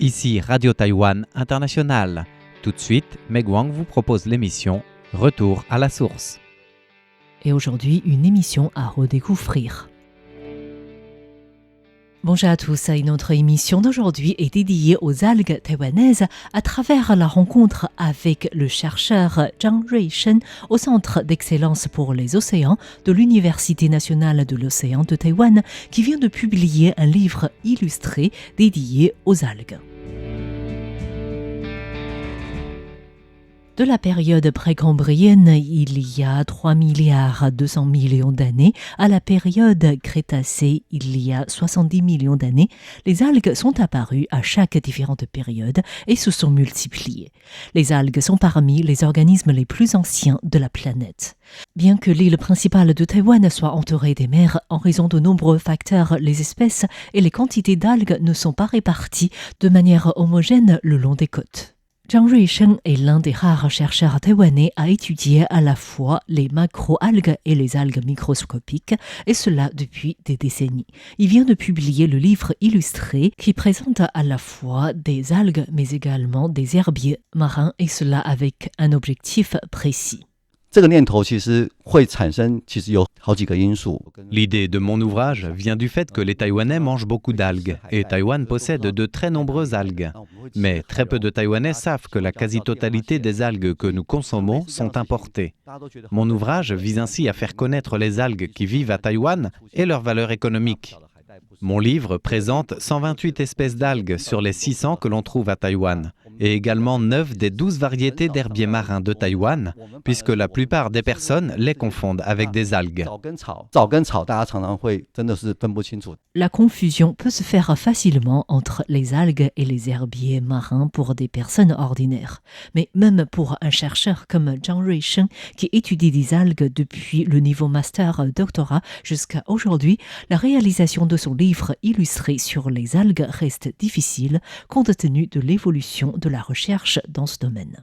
Ici Radio Taïwan International. Tout de suite, Meg Wang vous propose l'émission Retour à la source. Et aujourd'hui, une émission à redécouvrir. Bonjour à tous, notre émission d'aujourd'hui est dédiée aux algues taïwanaises à travers la rencontre avec le chercheur Zhang Ruishen au Centre d'excellence pour les océans de l'Université nationale de l'océan de Taïwan qui vient de publier un livre illustré dédié aux algues. De la période précambrienne, il y a 3 milliards 200 millions d'années, à la période Crétacée, il y a 70 millions d'années, les algues sont apparues à chaque différente période et se sont multipliées. Les algues sont parmi les organismes les plus anciens de la planète. Bien que l'île principale de Taïwan soit entourée des mers, en raison de nombreux facteurs, les espèces et les quantités d'algues ne sont pas réparties de manière homogène le long des côtes. Zhang Ruishen est l'un des rares chercheurs taïwanais à étudier à la fois les macro-algues et les algues microscopiques, et cela depuis des décennies. Il vient de publier le livre illustré qui présente à la fois des algues mais également des herbiers marins, et cela avec un objectif précis. L'idée de mon ouvrage vient du fait que les Taïwanais mangent beaucoup d'algues et Taïwan possède de très nombreuses algues. Mais très peu de Taïwanais savent que la quasi-totalité des algues que nous consommons sont importées. Mon ouvrage vise ainsi à faire connaître les algues qui vivent à Taïwan et leur valeur économique. Mon livre présente 128 espèces d'algues sur les 600 que l'on trouve à Taïwan, et également 9 des 12 variétés d'herbiers marins de Taïwan, puisque la plupart des personnes les confondent avec des algues. La confusion peut se faire facilement entre les algues et les herbiers marins pour des personnes ordinaires. Mais même pour un chercheur comme Zhang Ruishen, qui étudie des algues depuis le niveau master-doctorat jusqu'à aujourd'hui, la réalisation de son livre illustré sur les algues reste difficile compte tenu de l'évolution de la recherche dans ce domaine.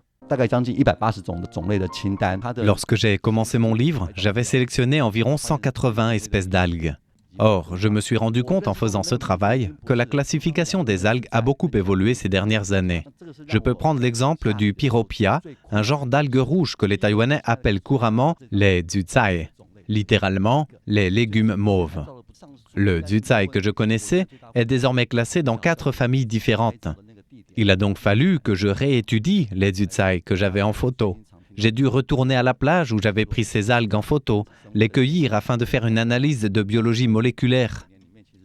Lorsque j'ai commencé mon livre, j'avais sélectionné environ 180 espèces d'algues. Or, je me suis rendu compte en faisant ce travail que la classification des algues a beaucoup évolué ces dernières années. Je peux prendre l'exemple du Pyropia, un genre d'algues rouges que les Taïwanais appellent couramment les zhucai, littéralement les légumes mauves. Le zhucai que je connaissais est désormais classé dans 4 familles différentes. Il a donc fallu que je réétudie les zhucai que j'avais en photo. J'ai dû retourner à la plage où j'avais pris ces algues en photo, les cueillir afin de faire une analyse de biologie moléculaire.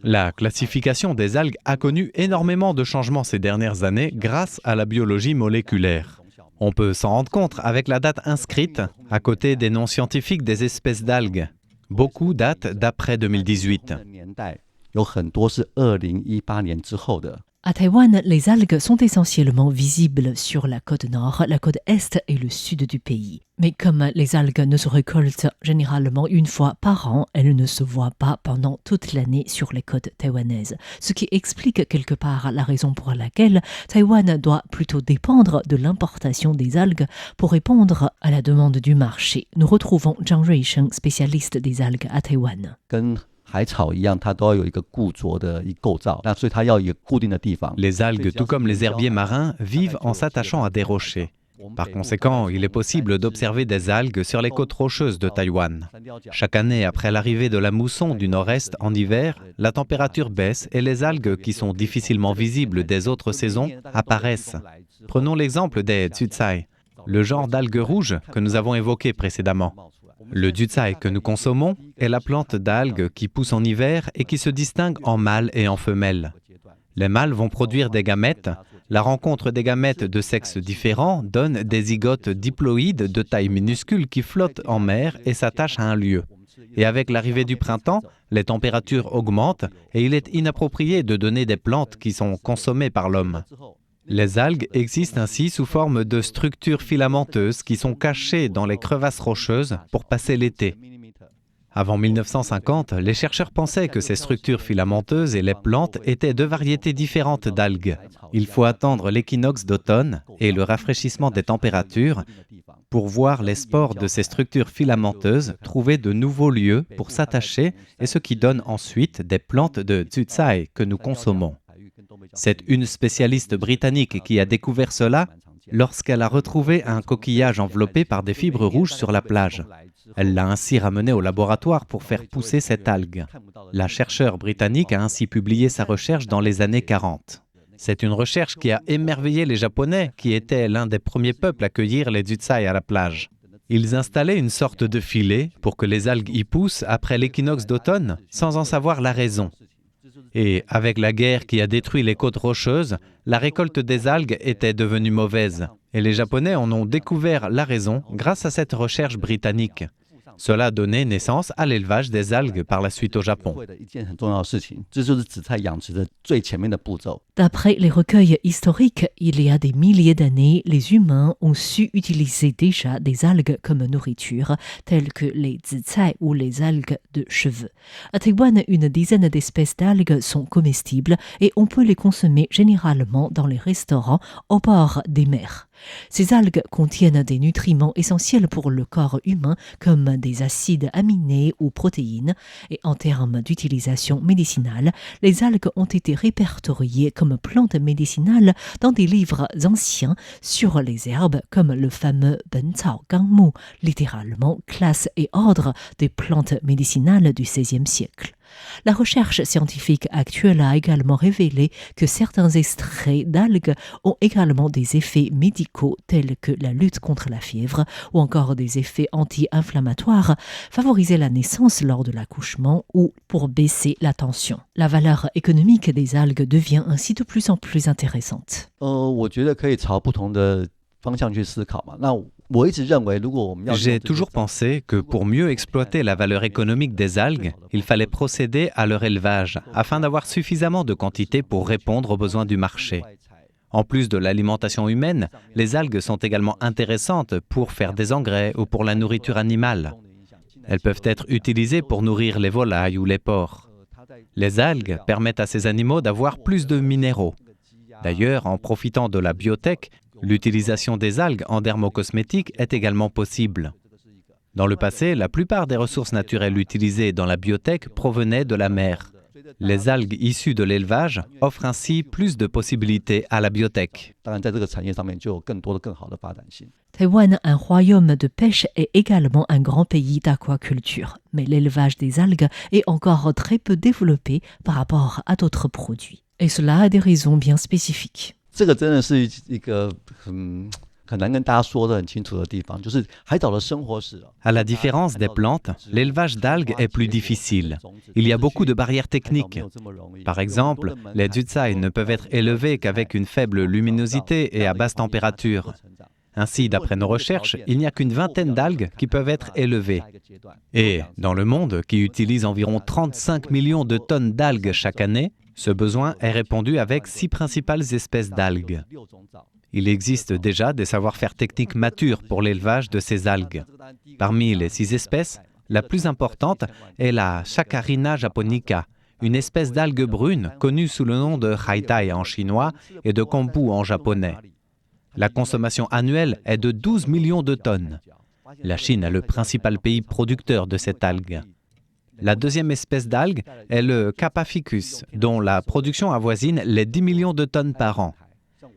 La classification des algues a connu énormément de changements ces dernières années grâce à la biologie moléculaire. On peut s'en rendre compte avec la date inscrite à côté des noms scientifiques des espèces d'algues. Beaucoup datent d'après 2018. À Taïwan, les algues sont essentiellement visibles sur la côte nord, la côte est et le sud du pays. Mais comme les algues ne se récoltent généralement une fois par an, elles ne se voient pas pendant toute l'année sur les côtes taïwanaises. Ce qui explique quelque part la raison pour laquelle Taïwan doit plutôt dépendre de l'importation des algues pour répondre à la demande du marché. Nous retrouvons Zhang Ruishen, spécialiste des algues à Taïwan. Les algues, tout comme les herbiers marins, vivent en s'attachant à des rochers. Par conséquent, il est possible d'observer des algues sur les côtes rocheuses de Taïwan. Chaque année, après l'arrivée de la mousson du nord-est en hiver, la température baisse et les algues qui sont difficilement visibles des autres saisons apparaissent. Prenons l'exemple des zhucai, le genre d'algues rouges que nous avons évoqué précédemment. Le zhucai que nous consommons est la plante d'algues qui pousse en hiver et qui se distingue en mâle et en femelle. Les mâles vont produire des gamètes. La rencontre des gamètes de sexes différents donne des zygotes diploïdes de taille minuscule qui flottent en mer et s'attachent à un lieu. Et avec l'arrivée du printemps, les températures augmentent et il est inapproprié de donner des plantes qui sont consommées par l'homme. Les algues existent ainsi sous forme de structures filamenteuses qui sont cachées dans les crevasses rocheuses pour passer l'été. Avant 1950, les chercheurs pensaient que ces structures filamenteuses et les plantes étaient 2 variétés différentes d'algues. Il faut attendre l'équinoxe d'automne et le rafraîchissement des températures pour voir les spores de ces structures filamenteuses trouver de nouveaux lieux pour s'attacher et ce qui donne ensuite des plantes de zhucai que nous consommons. C'est une spécialiste britannique qui a découvert cela lorsqu'elle a retrouvé un coquillage enveloppé par des fibres rouges sur la plage. Elle l'a ainsi ramené au laboratoire pour faire pousser cette algue. La chercheure britannique a ainsi publié sa recherche dans les années 40. C'est une recherche qui a émerveillé les Japonais, qui étaient l'un des premiers peuples à cueillir les Jutsai à la plage. Ils installaient une sorte de filet pour que les algues y poussent après l'équinoxe d'automne, sans en savoir la raison. Et avec la guerre qui a détruit les côtes rocheuses, la récolte des algues était devenue mauvaise. Et les Japonais en ont découvert la raison grâce à cette recherche britannique. Cela a donné naissance à l'élevage des algues par la suite au Japon. D'après les recueils historiques, il y a des milliers d'années, les humains ont su utiliser déjà des algues comme nourriture, telles que les zicai ou les algues de cheveux. À Taïwan, une dizaine d'espèces d'algues sont comestibles et on peut les consommer généralement dans les restaurants au bord des mers. Ces algues contiennent des nutriments essentiels pour le corps humain comme des acides aminés ou protéines et en termes d'utilisation médicinale, les algues ont été répertoriées comme plantes médicinales dans des livres anciens sur les herbes comme le fameux Bencao Gangmu, littéralement classe et ordre des plantes médicinales du XVIe siècle. La recherche scientifique actuelle a également révélé que certains extraits d'algues ont également des effets médicaux tels que la lutte contre la fièvre ou encore des effets anti-inflammatoires, favoriser la naissance lors de l'accouchement ou pour baisser la tension. La valeur économique des algues devient ainsi de plus en plus intéressante. J'ai toujours pensé que pour mieux exploiter la valeur économique des algues, il fallait procéder à leur élevage afin d'avoir suffisamment de quantité pour répondre aux besoins du marché. En plus de l'alimentation humaine, les algues sont également intéressantes pour faire des engrais ou pour la nourriture animale. Elles peuvent être utilisées pour nourrir les volailles ou les porcs. Les algues permettent à ces animaux d'avoir plus de minéraux. D'ailleurs, en profitant de la biotech, l'utilisation des algues en dermocosmétique est également possible. Dans le passé, la plupart des ressources naturelles utilisées dans la biotech provenaient de la mer. Les algues issues de l'élevage offrent ainsi plus de possibilités à la biotech. Taïwan, un royaume de pêche, est également un grand pays d'aquaculture. Mais l'élevage des algues est encore très peu développé par rapport à d'autres produits. Et cela a des raisons bien spécifiques. À la différence des plantes, l'élevage d'algues est plus difficile. Il y a beaucoup de barrières techniques. Par exemple, les Jutsai ne peuvent être élevés qu'avec une faible luminosité et à basse température. Ainsi, d'après nos recherches, il n'y a qu'une vingtaine d'algues qui peuvent être élevées. Et dans le monde, qui utilise environ 35 millions de tonnes d'algues chaque année, ce besoin est répondu avec 6 principales espèces d'algues. Il existe déjà des savoir-faire techniques matures pour l'élevage de ces algues. Parmi les 6 espèces, la plus importante est la Chacarina japonica, une espèce d'algue brune connue sous le nom de haitai en chinois et de kombu en japonais. La consommation annuelle est de 12 millions de tonnes. La Chine est le principal pays producteur de cette algue. La deuxième espèce d'algue est le Kappa ficus, dont la production avoisine les 10 millions de tonnes par an.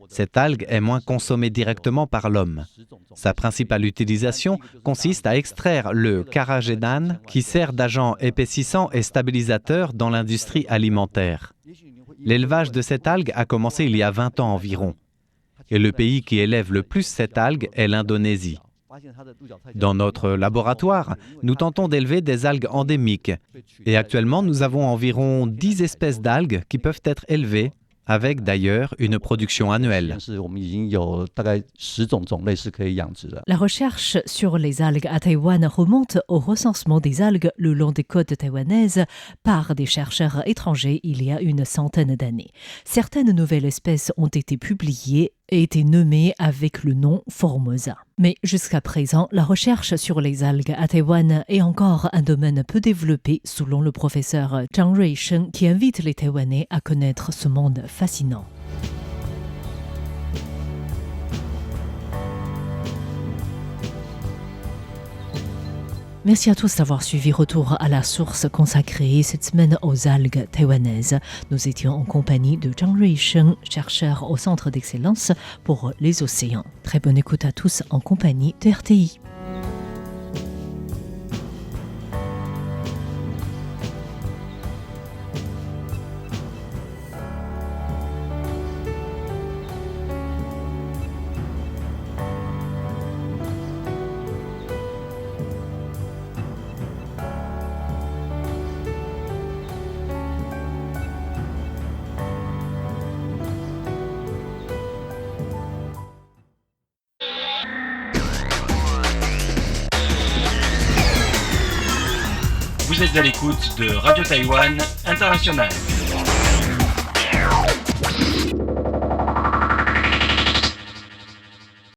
Cette algue est moins consommée directement par l'homme. Sa principale utilisation consiste à extraire le carragénane qui sert d'agent épaississant et stabilisateur dans l'industrie alimentaire. L'élevage de cette algue a commencé il y a 20 ans environ. Et le pays qui élève le plus cette algue est l'Indonésie. Dans notre laboratoire, nous tentons d'élever des algues endémiques. Et actuellement, nous avons environ 10 espèces d'algues qui peuvent être élevées, avec d'ailleurs une production annuelle. La recherche sur les algues à Taïwan remonte au recensement des algues le long des côtes taïwanaises par des chercheurs étrangers il y a une centaine d'années. Certaines nouvelles espèces ont été publiées et été nommées avec le nom Formosa. Mais jusqu'à présent, la recherche sur les algues à Taïwan est encore un domaine peu développé selon le professeur Zhang Ruisheng qui invite les Taïwanais à connaître ce monde fascinant. Merci à tous d'avoir suivi Retour à la source consacrée cette semaine aux algues taïwanaises. Nous étions en compagnie de Zhang Ruisheng, chercheur au Centre d'excellence pour les océans. Très bonne écoute à tous en compagnie de RTI. Vous êtes à l'écoute de Radio Taïwan International.